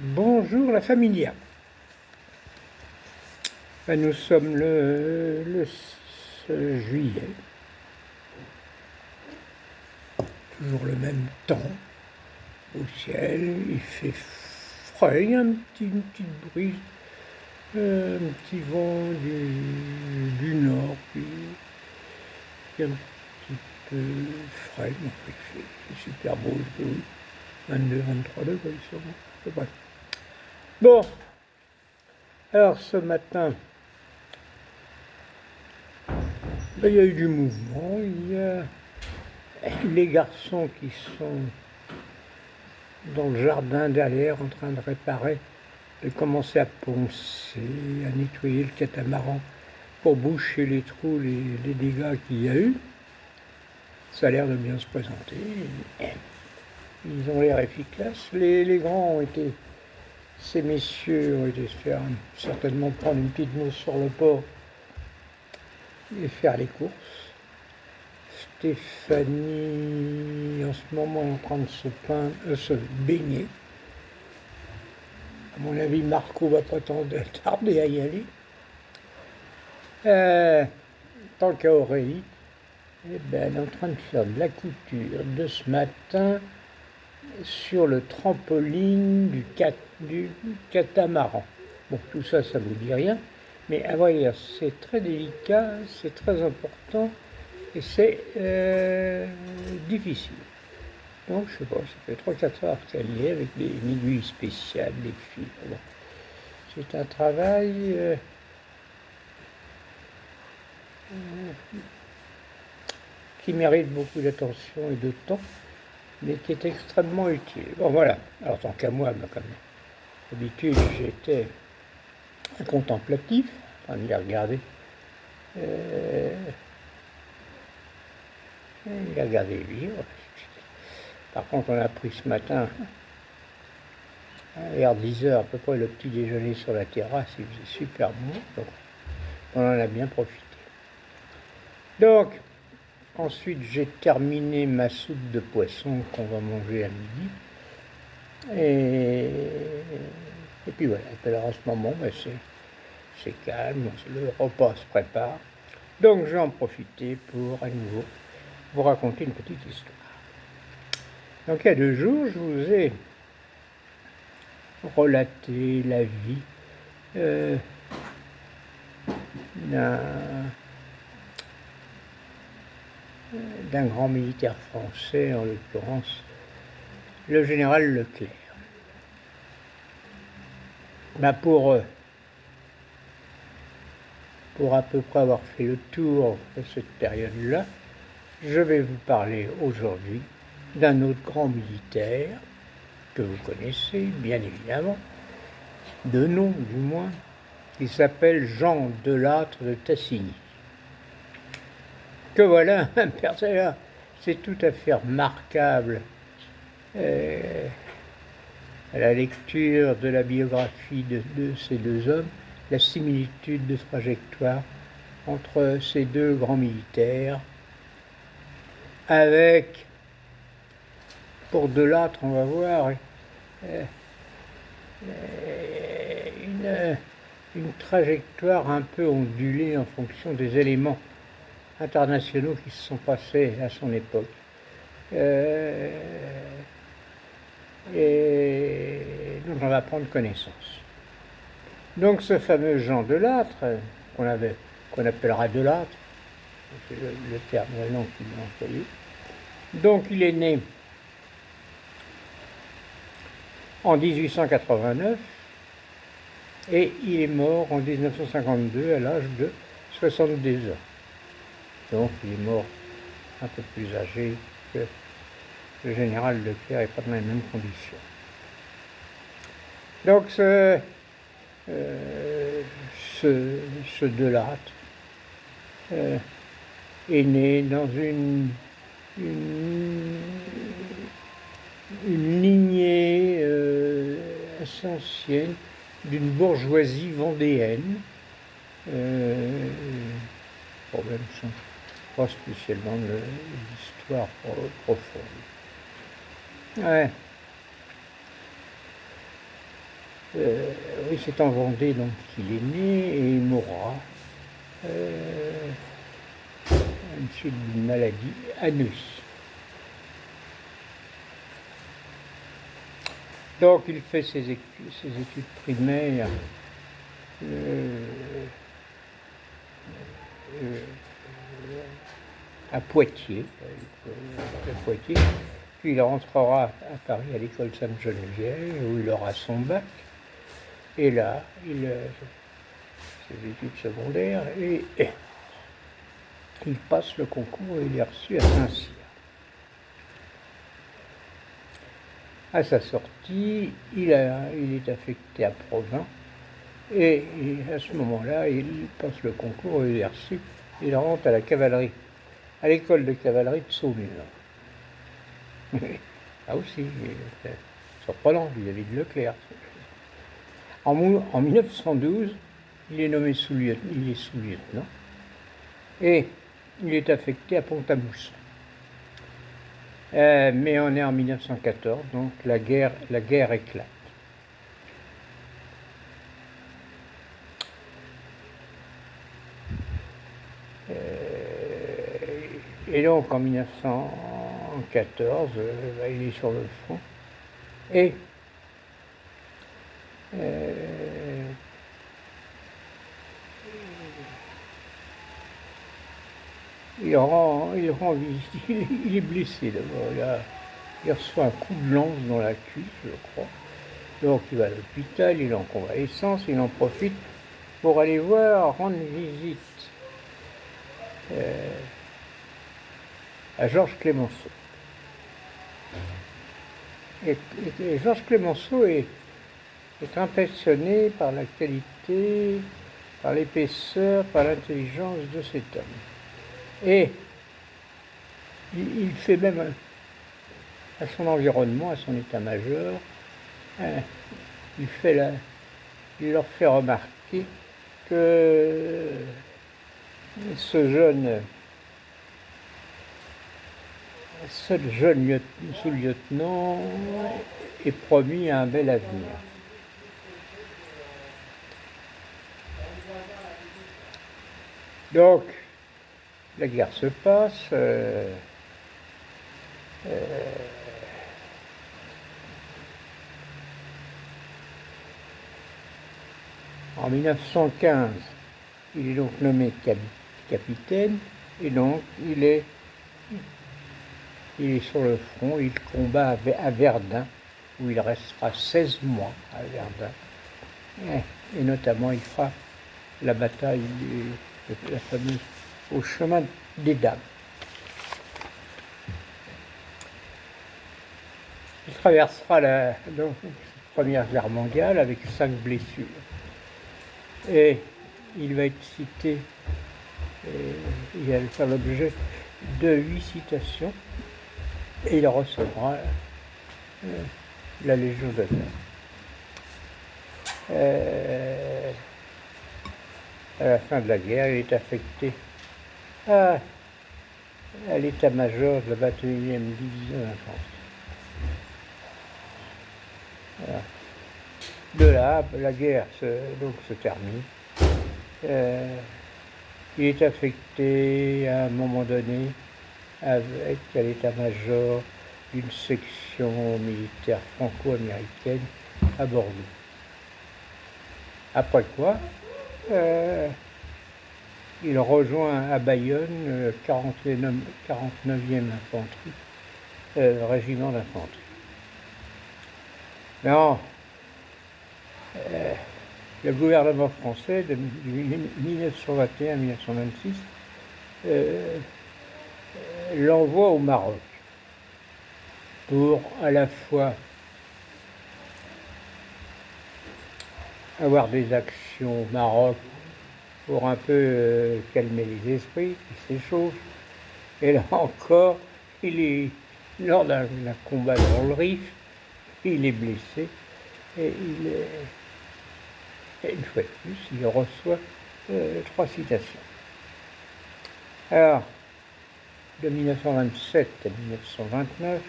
Bonjour la familia. Nous sommes le 16 juillet. Toujours le même temps au ciel. Il fait frais, il y a une petite brise, un petit vent du nord qui est un petit peu frais. Mais il fait super beau. 22-23 degrés sûrement. C'est vrai. Bon, alors ce matin, il y a eu du mouvement, il y a les garçons qui sont dans le jardin derrière en train de réparer, de commencer à poncer, à nettoyer le catamaran pour boucher les trous, les dégâts qu'il y a eu. Ça a l'air de bien se présenter. Ils ont l'air efficaces. Les grands ont été, ces messieurs ont été se faire certainement prendre une petite mousse sur le port et faire les courses. Stéphanie, en ce moment, est en train de se baigner. À mon avis, Marco va pas tarder à y aller. Tant qu'à Aurélie, elle est en train de faire de la couture de ce matin sur le trampoline du catamaran. Bon, tout ça, ça vous dit rien, mais à vrai dire, c'est très délicat, c'est très important et c'est difficile. Donc, je sais pas, ça fait 3-4 heures qu'elle y est avec une aiguille spéciale, des fils. Bon. C'est un travail qui mérite beaucoup d'attention et de temps, mais qui est extrêmement utile. Bon, voilà. Alors, tant qu'à moi, comme d'habitude, j'étais un contemplatif, en train de les regarder. Il a regardé les livres. Par contre, on a pris ce matin, vers 10 heures à peu près, le petit déjeuner sur la terrasse. Il faisait super bon, donc on en a bien profité. Donc, ensuite, j'ai terminé ma soupe de poisson qu'on va manger à midi. Et puis voilà. Et puis alors, en ce moment, c'est calme, le repas se prépare. Donc, je vais en profiter pour à nouveau vous raconter une petite histoire. Donc, il y a 2 jours, je vous ai relaté la vie d'un grand militaire français, en l'occurrence le général Leclerc. Pour à peu près avoir fait le tour de cette période-là, je vais vous parler aujourd'hui d'un autre grand militaire que vous connaissez, bien évidemment, de nom du moins, qui s'appelle Jean Delattre de Tassigny. Que voilà un personnage, c'est tout à fait remarquable à la lecture de la biographie de ces 2 hommes, la similitude de trajectoire entre ces 2 grands militaires, avec, pour Delattre, on va voir, une trajectoire un peu ondulée en fonction des éléments internationaux qui se sont passés à son époque. Et donc on va prendre connaissance. Donc ce fameux Jean Delattre, qu'on appellera Delattre, c'est le terme, le nom qu'il a employé. Donc il est né en 1889 et il est mort en 1952 à l'âge de 72 ans. Donc il est mort un peu plus âgé que le général Leclerc et pas dans les mêmes conditions. Donc ce Delattre est né dans une lignée assez ancienne d'une bourgeoisie vendéenne. Problème sont pas spécialement l'histoire profonde. Ouais. Oui, c'est en Vendée donc qu'il est né et il mourra une suite d'une maladie année. Donc il fait ses études primaires à Poitiers, puis il rentrera à Paris à l'école Sainte-Geneviève où il aura son bac, et là, ses études secondaires, et il passe le concours et il est reçu à Saint-Cyr. À sa sortie, il est affecté à Provins, et à ce moment-là, il passe le concours et il est reçu. Il rentre à la cavalerie, à l'école de cavalerie de Saumur. Ah aussi, c'est surprenant vis-à-vis de Leclerc. En 1912, il est nommé sous-lieutenant et il est affecté à Pont-à-Mousson. Mais on est en 1914, donc la guerre éclate. Et donc en 1914, il est sur le front et il rend visite. Il est blessé d'abord. Il reçoit un coup de lance dans la cuisse, je crois. Donc il va à l'hôpital, il est en convalescence, il en profite pour aller rendre visite à Georges Clemenceau. Et Georges Clemenceau est impressionné par la qualité, par l'épaisseur, par l'intelligence de cet homme. Et il fait même à son environnement, à son état-major, il leur fait remarquer que ce jeune sous-lieutenant est promis à un bel avenir. Donc, la guerre se passe. En 1915, il est donc nommé capitaine et donc il est sur le front, il combat à Verdun, où il restera 16 mois à Verdun. Et notamment, il fera la bataille, la fameuse, au chemin des Dames. Il traversera la Première Guerre mondiale avec 5 blessures. Et il va être cité, il va faire l'objet de 8 citations, et il recevra la Légion d'honneur. À la fin de la guerre, il est affecté à l'état-major de la 21e division d'infanterie. Voilà. De là, la guerre se termine. Il est affecté à un moment donné à l'état-major d'une section militaire franco-américaine à Bordeaux. Après quoi, il rejoint à Bayonne le 49e régiment d'infanterie. Non, le gouvernement français de 1921 à 1926 l'envoie au Maroc pour à la fois avoir des actions au Maroc pour un peu calmer les esprits qui s'échauffent. Et là encore, lors d'un combat dans le Rif, il est blessé et une fois de plus, il reçoit 3 citations. Alors, de 1927 à 1929,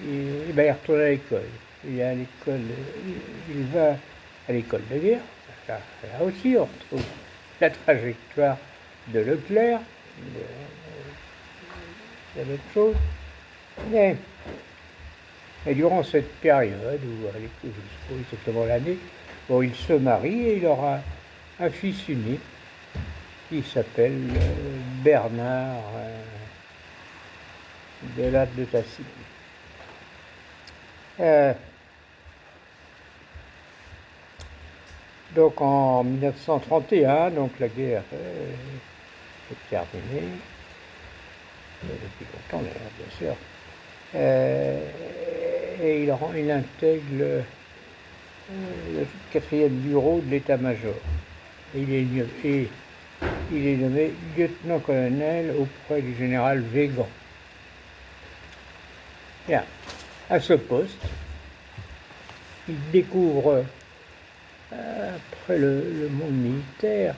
il retourne à l'école. il est à l'école, il va à l'école de guerre. Là aussi, on retrouve la trajectoire de Leclerc, c'est la même chose. Et durant cette période, où je ne sais pas exactement l'année, bon, il se marie et il aura un fils unique qui s'appelle Bernard de Lattre de Tassigny. Donc en 1931, donc la guerre est terminée, depuis longtemps d'ailleurs, bien sûr, et il intègre le 4e bureau de l'état-major. Il est nommé lieutenant-colonel auprès du général Weygand. Bien. À ce poste, il découvre, après le monde militaire,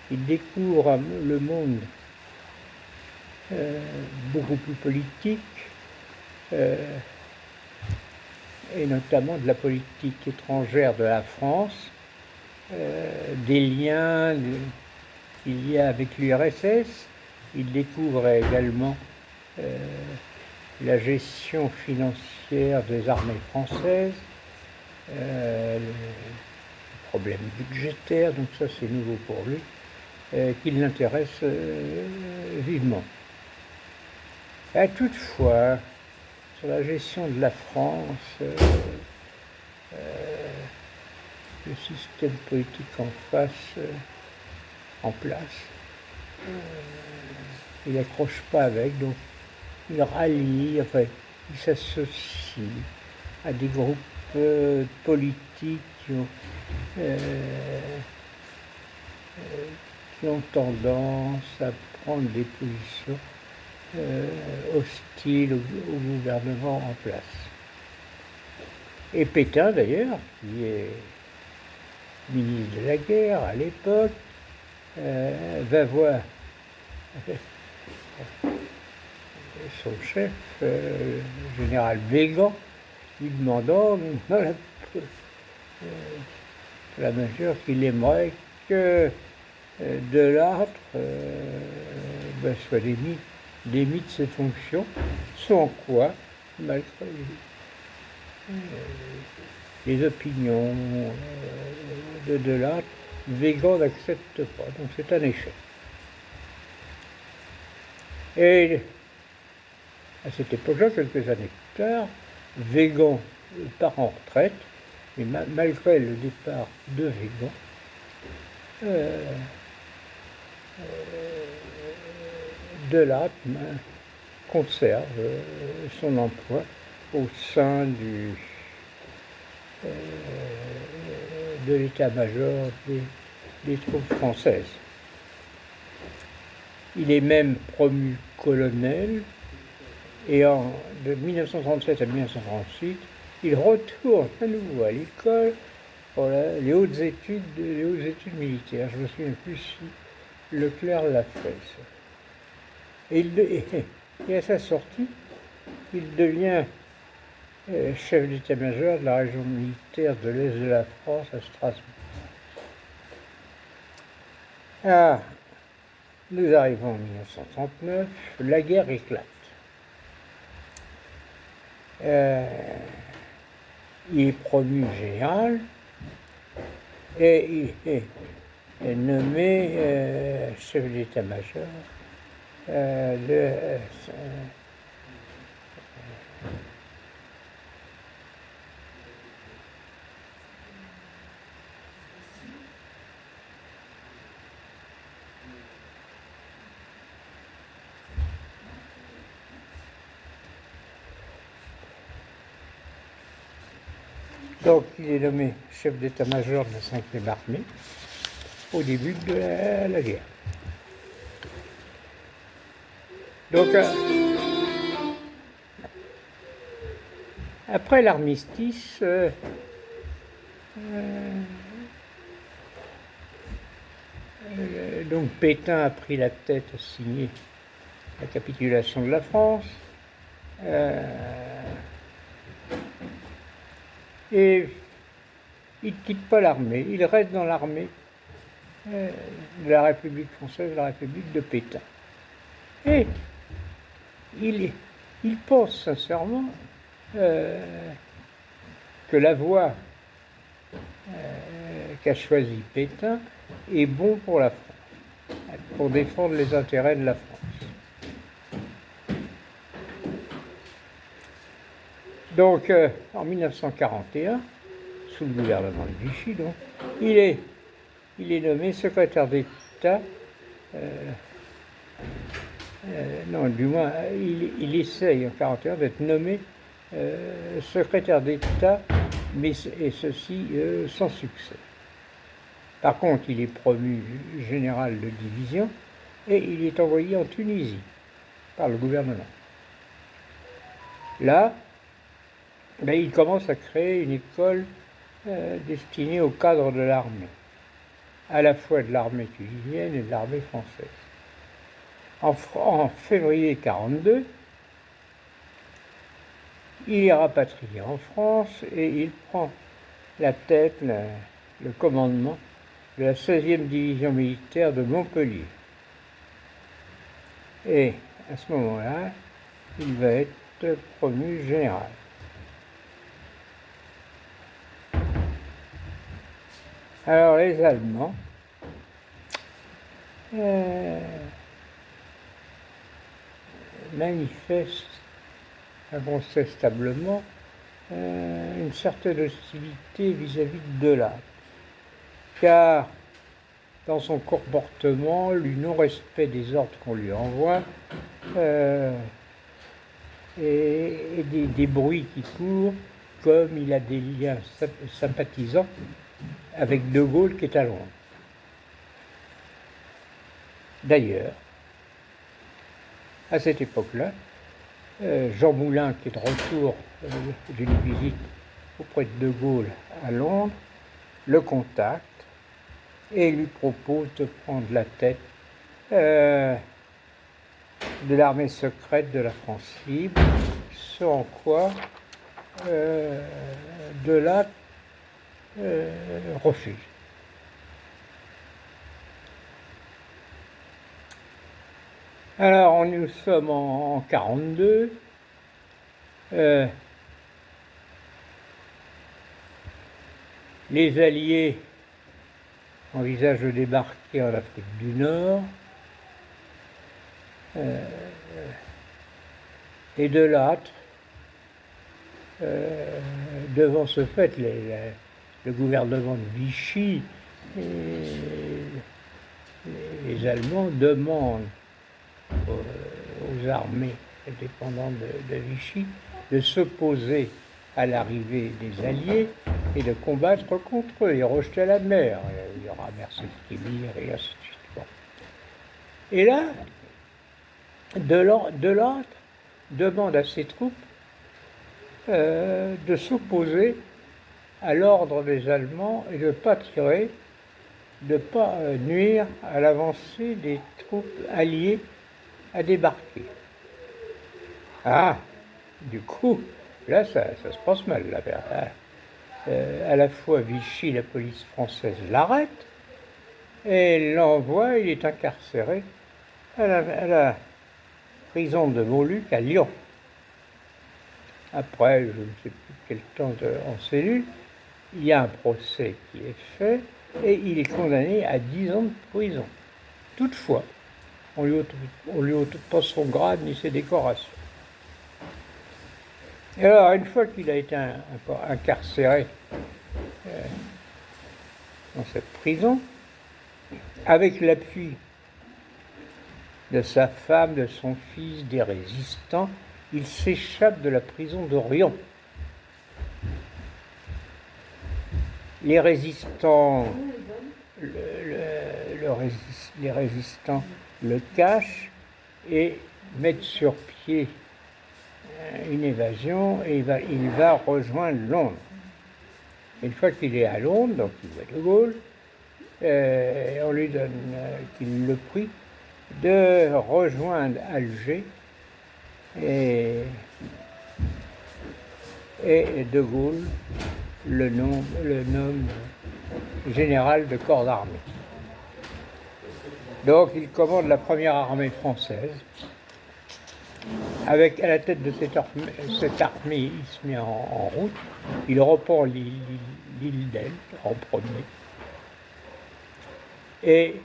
il découvre le monde beaucoup plus politique, et notamment de la politique étrangère de la France, des liens qu'il y a avec l'URSS. Il découvre également la gestion financière des armées françaises, les problèmes budgétaires, donc ça c'est nouveau pour lui, qui l'intéresse vivement. Et toutefois, sur la gestion de la France, le système politique en place, il n'accroche pas avec, donc il rallie, enfin, il s'associe à des groupes politiques qui ont tendance à prendre des positions hostiles au gouvernement en place. Et Pétain, d'ailleurs, qui est ministre de la guerre à l'époque, va voir son chef, le général Weygand, lui demandant la majeure qu'il aimerait que Delattre soit démis de ses fonctions, sans quoi, malgré les opinions de Delattre, Weygand n'accepte pas, donc c'est un échec. Et à cette époque-là, quelques années plus tard, Weygand part en retraite, mais malgré le départ de Weygand, Delattre conserve son emploi au sein de l'état-major des troupes françaises. Il est même promu colonel et de 1937 à 1938, il retourne à nouveau à l'école pour les hautes études militaires. Je me souviens plus si Leclerc l'a fait. Et à sa sortie, il devient chef d'état-major de la région militaire de l'Est de la France à Strasbourg. Nous arrivons en 1939, la guerre éclate. Il est promu général et il est nommé chef d'état-major Donc, il est nommé chef d'état-major de la 5e armée au début de la guerre. Donc, après l'armistice, donc Pétain a pris la tête à signer la capitulation de la France. Et il ne quitte pas l'armée, il reste dans l'armée de la République française, de la République de Pétain. Et il pense sincèrement que la voie qu'a choisie Pétain est bon pour la France, pour défendre les intérêts de la France. Donc, en 1941, sous le gouvernement de Vichy, donc, il est nommé secrétaire d'État. Non, du moins, il essaye en 1941 d'être nommé secrétaire d'État, et ceci sans succès. Par contre, il est promu général de division et il est envoyé en Tunisie par le gouvernement. Là, il commence à créer une école destinée aux cadres de l'armée, à la fois de l'armée tunisienne et de l'armée française. En février 1942, il est rapatrié en France et il prend la tête, le commandement de la 16e division militaire de Montpellier. Et à ce moment-là, il va être promu général. Alors les Allemands manifestent incontestablement une certaine hostilité vis-à-vis de Delattre, car dans son comportement, le non-respect des ordres qu'on lui envoie, et des bruits qui courent, comme il a des liens sympathisants avec De Gaulle qui est à Londres. D'ailleurs, à cette époque-là, Jean Moulin, qui est de retour d'une visite auprès de Gaulle à Londres, le contacte et lui propose de prendre la tête de l'armée secrète de la France libre, ce en quoi Delattre refuse. Alors, nous sommes en 1942. Les Alliés envisagent de débarquer en Afrique du Nord. Et Delattre, devant ce fait, le gouvernement de Vichy et les Allemands demandent aux armées dépendantes de Vichy de s'opposer à l'arrivée des Alliés et de combattre contre eux et rejeter à la mer. Il y aura Mercy-Kibir et ainsi de suite. Bon. Et là, Delattre demande à ses troupes de s'opposer à l'ordre des Allemands et de ne pas tirer, de ne pas nuire à l'avancée des troupes alliées à débarquer. Ah, du coup, là, ça se passe mal. Là, à la fois Vichy, la police française l'arrête et l'envoie, il est incarcéré à la prison de Montluc à Lyon. Après, je ne sais plus quel temps en cellule, il y a un procès qui est fait et il est condamné à 10 ans de prison. Toutefois, on lui ôte pas son grade ni ses décorations. Et alors, une fois qu'il a été incarcéré dans cette prison, avec l'appui de sa femme, de son fils, des résistants, il s'échappe de la prison d'Orion. Les résistants, les résistants le cachent et mettent sur pied une évasion et il va rejoindre Londres. Une fois qu'il est à Londres, donc il voit De Gaulle, on lui donne qu'il le prie de rejoindre Alger et De Gaulle le nomme général de corps d'armée. Donc il commande la première armée française. Avec à la tête de cette armée, il se met en route. Il reprend l'île d'Elbe en premier. Et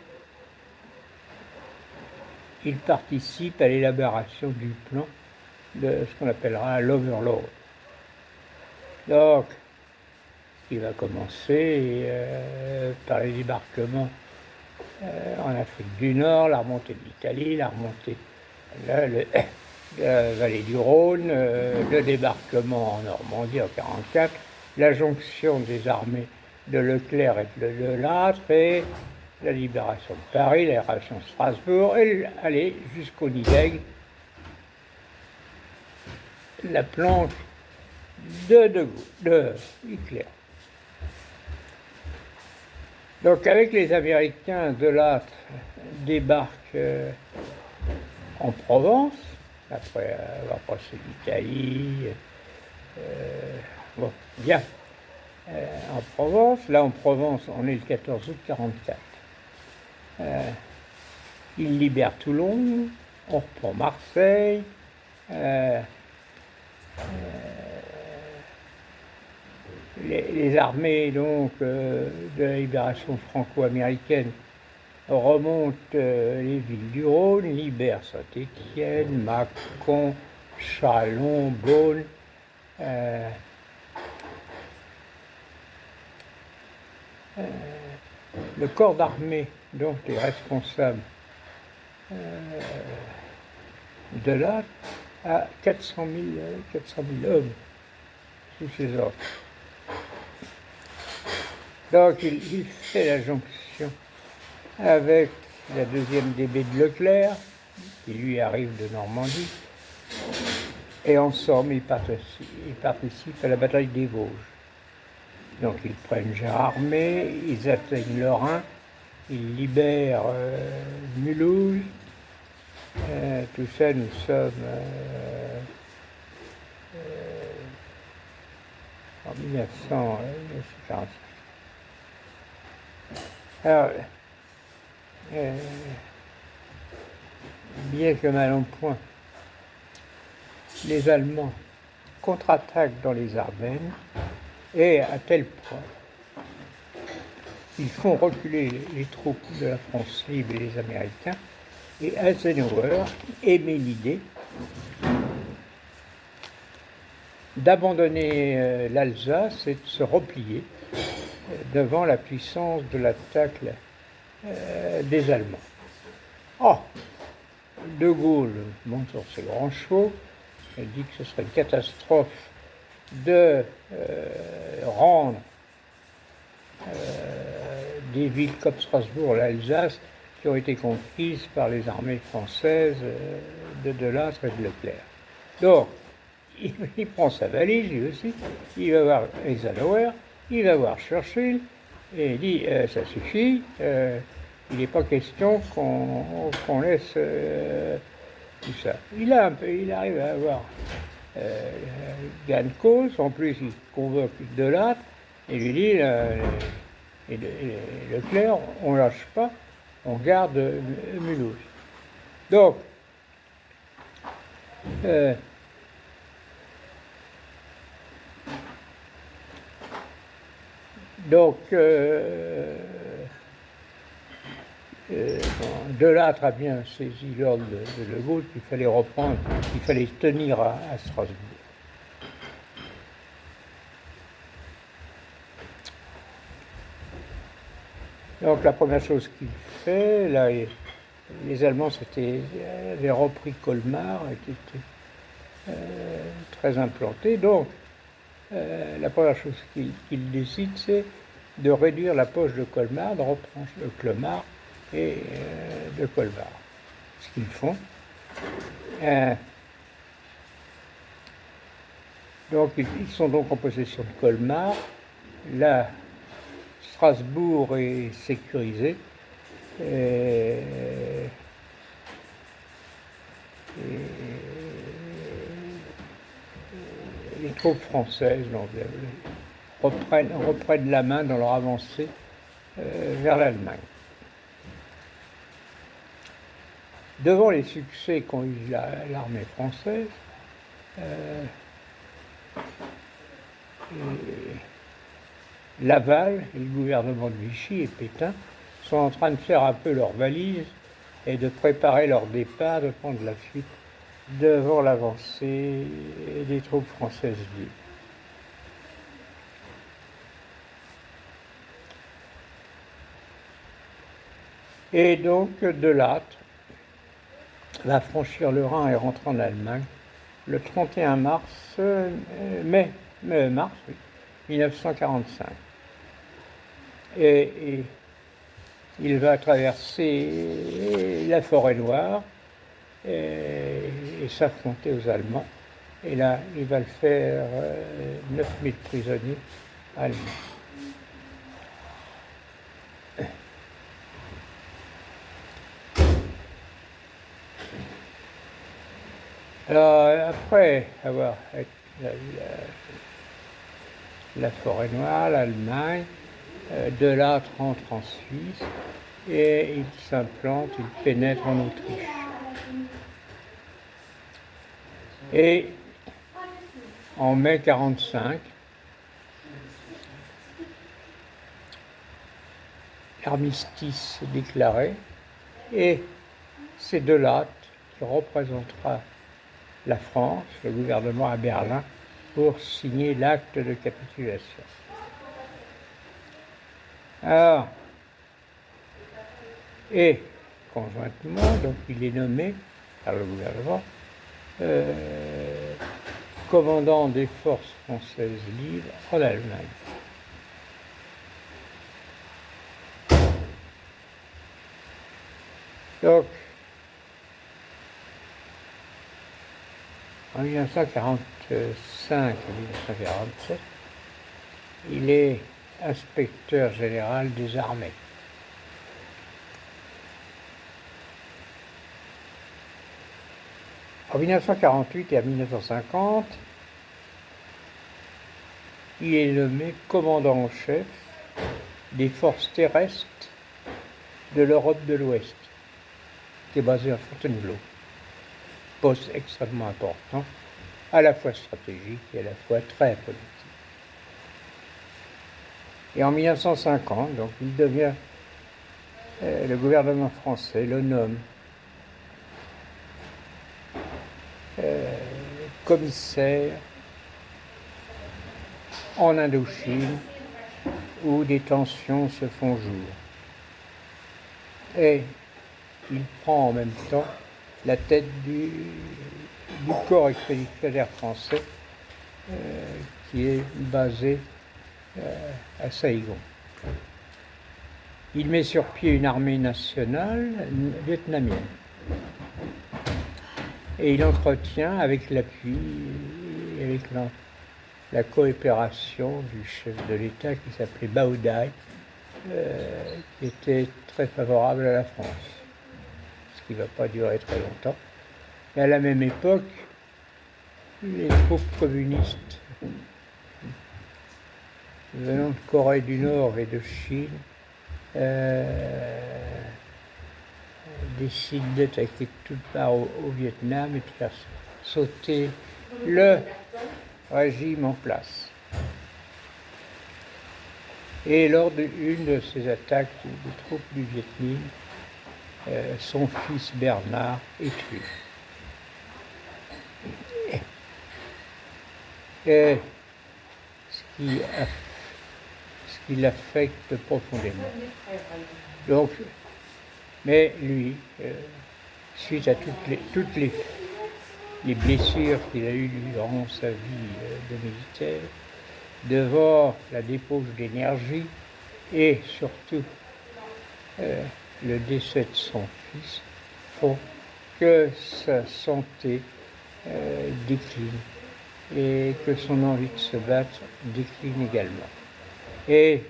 il participe à l'élaboration du plan de ce qu'on appellera l'Overlord. Donc, il va commencer par les débarquements en Afrique du Nord, la remontée de l'Italie, la remontée de la vallée du Rhône, le débarquement en Normandie en 1944, la jonction des armées de Leclerc et de Lattre, et la libération de Paris, la libération de Strasbourg, et aller jusqu'au nid d'Aigle, la planche de Hitler. Donc avec les Américains, de Lattre débarque en Provence, après avoir passé l'Italie, bon, bien, en Provence. Là, en Provence, on est le 14 août 1944. Il libère Toulon, on reprend Marseille, les armées donc, de la libération franco-américaine remontent les villes du Rhône, libèrent Saint-Étienne, Mâcon, Châlons, Beaune. Le corps d'armée dont est responsable de là a 400 000 hommes sous ses ordres. Donc il fait la jonction avec la 2e DB de Leclerc, qui lui arrive de Normandie, et ensemble ils participent à la bataille des Vosges. Donc ils prennent Gérardmer, ils atteignent le Rhin, ils libèrent Mulhouse. Tout ça, nous sommes en 1945. Alors, bien que mal en point, les Allemands contre-attaquent dans les Ardennes, et à tel point ils font reculer les troupes de la France libre et les Américains, et Eisenhower émet l'idée d'abandonner l'Alsace et de se replier devant la puissance de l'attaque des Allemands. Oh, De Gaulle monte sur ses grands chevaux, elle dit que ce serait une catastrophe de rendre des villes comme Strasbourg, l'Alsace, qui ont été conquises par les armées françaises de Lattre et de Leclerc. Donc, il prend sa valise, lui aussi, il va voir Eisenhower, il va voir Churchill, et il dit ça suffit, il n'est pas question qu'on laisse tout ça. Il arrive à avoir gain de cause, en plus il convoque de Lattre et lui dit et Leclerc, on ne lâche pas, on garde Mulhouse. Donc, de Lattre a bien saisi l'ordre de De Gaulle qu'il fallait reprendre, qu'il fallait tenir à Strasbourg. Donc la première chose qu'il fait, là, les Allemands avaient repris Colmar, étaient très implantés. Donc la première chose qu'il décide, c'est de réduire la poche de Colmar, de reprendre le Clomar et de Colmar. Ce qu'ils font. Donc ils sont donc en possession de Colmar. Là, Strasbourg est sécurisé. Les troupes françaises, donc reprennent la main dans leur avancée vers l'Allemagne. Devant les succès qu'ont eu l'armée française, Laval et le gouvernement de Vichy et Pétain sont en train de faire un peu leurs valises et de préparer leur départ, de prendre la fuite devant l'avancée des troupes françaises libres. Et donc Delattre va franchir le Rhin et rentrer en Allemagne le 31 mars, mars 1945. Et il va traverser la forêt noire et s'affronter aux Allemands. Et là, il va le faire 9000 prisonniers allemands. Alors, après avoir la forêt noire, l'Allemagne, Delattre rentre en Suisse et il s'implante, il pénètre en Autriche. Et en mai 1945, l'armistice est déclaré et c'est Delattre qui représentera la France, le gouvernement à Berlin, pour signer l'acte de capitulation. Alors, et conjointement, donc il est nommé par le gouvernement commandant des forces françaises libres en Allemagne. Donc, en 1945 et 1947, il est inspecteur général des armées. En 1948 et en 1950, il est nommé commandant en chef des forces terrestres de l'Europe de l'Ouest, qui est basé à Fontainebleau. Poste extrêmement important, à la fois stratégique et à la fois très politique. Et en 1950, donc, il devient, le gouvernement français le nomme commissaire en Indochine, où des tensions se font jour. Et il prend en même temps la tête du corps expéditionnaire français qui est basé à Saïgon. Il met sur pied une armée nationale vietnamienne. Et il entretient avec l'appui, avec la coopération du chef de l'État qui s'appelait Bao Dai, qui était très favorable à la France, ce qui ne va pas durer très longtemps. Et à la même époque, les troupes communistes venant de Corée du Nord et de Chine décident d'attaquer de toutes parts au Vietnam et de faire sauter le régime en place. Et lors d'une de ces attaques des troupes du Viet Minh, son fils Bernard est tué. Et ce qui l'affecte profondément. Donc, mais lui, suite à toutes les blessures qu'il a eues durant sa vie de militaire, devant la débauche d'énergie et surtout le décès de son fils, font que sa santé décline et que son envie de se battre décline également. Et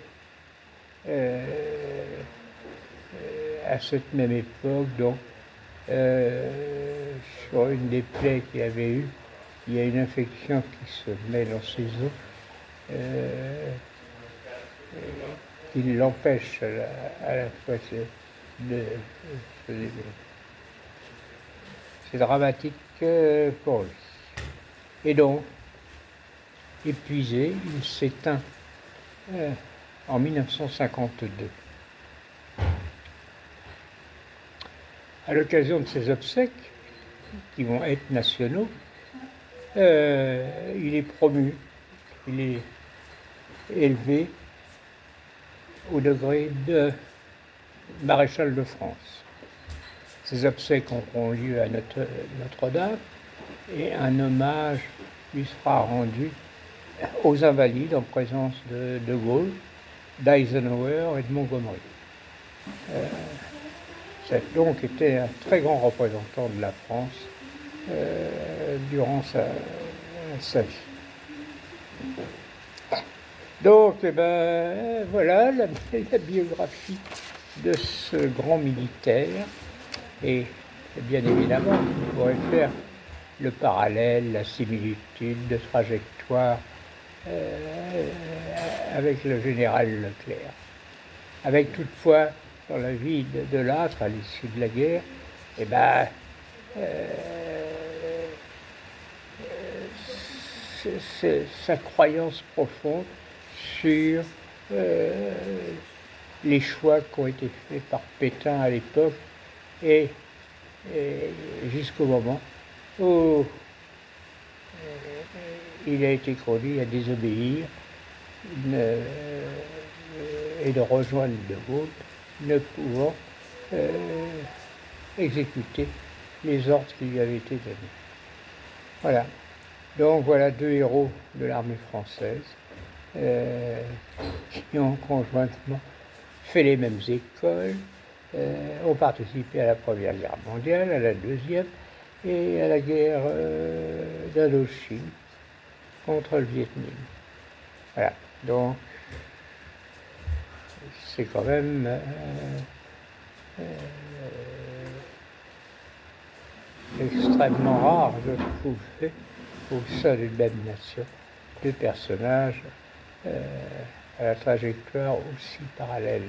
à cette même époque, donc, sur une des plaies qu'il avait eues, il y a une infection qui se met dans ses os qui l'empêche à la fois de se développer. C'est dramatique pour lui. Et donc, épuisé, il s'éteint en 1952. À l'occasion de ses obsèques, qui vont être nationaux, il est promu, il est élevé au degré de maréchal de France. Ces obsèques auront lieu à Notre-Dame et un hommage lui sera rendu aux Invalides en présence de De Gaulle, d'Eisenhower et de Montgomery. Cet donc était un très grand représentant de la France durant sa vie. Donc, voilà la biographie de ce grand militaire. Et bien évidemment, on pourrait faire le parallèle, la similitude de trajectoire avec le général Leclerc. Avec toutefois, dans la vie de Lattre, à l'issue de la guerre, c'est sa croyance profonde sur les choix qui ont été faits par Pétain à l'époque et jusqu'au moment où il a été conduit à désobéir et de rejoindre De Gaulle, ne pouvant exécuter les ordres qui lui avaient été donnés. Voilà. Donc voilà deux héros de l'armée française qui ont conjointement fait les mêmes écoles, ont participé à la Première Guerre mondiale, à la Deuxième et à la guerre d'Indochine contre le Viet Minh. Voilà. Donc c'est quand même extrêmement rare, je trouve, au sein d'une même nation, deux personnages à la trajectoire aussi parallèle.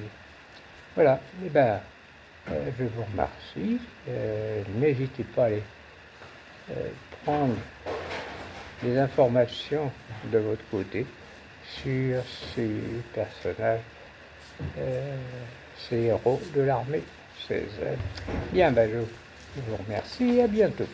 Voilà, je vous remercie. N'hésitez pas à aller prendre des informations de votre côté sur ces personnages, ces héros de l'armée française. Bien, je vous remercie et à bientôt.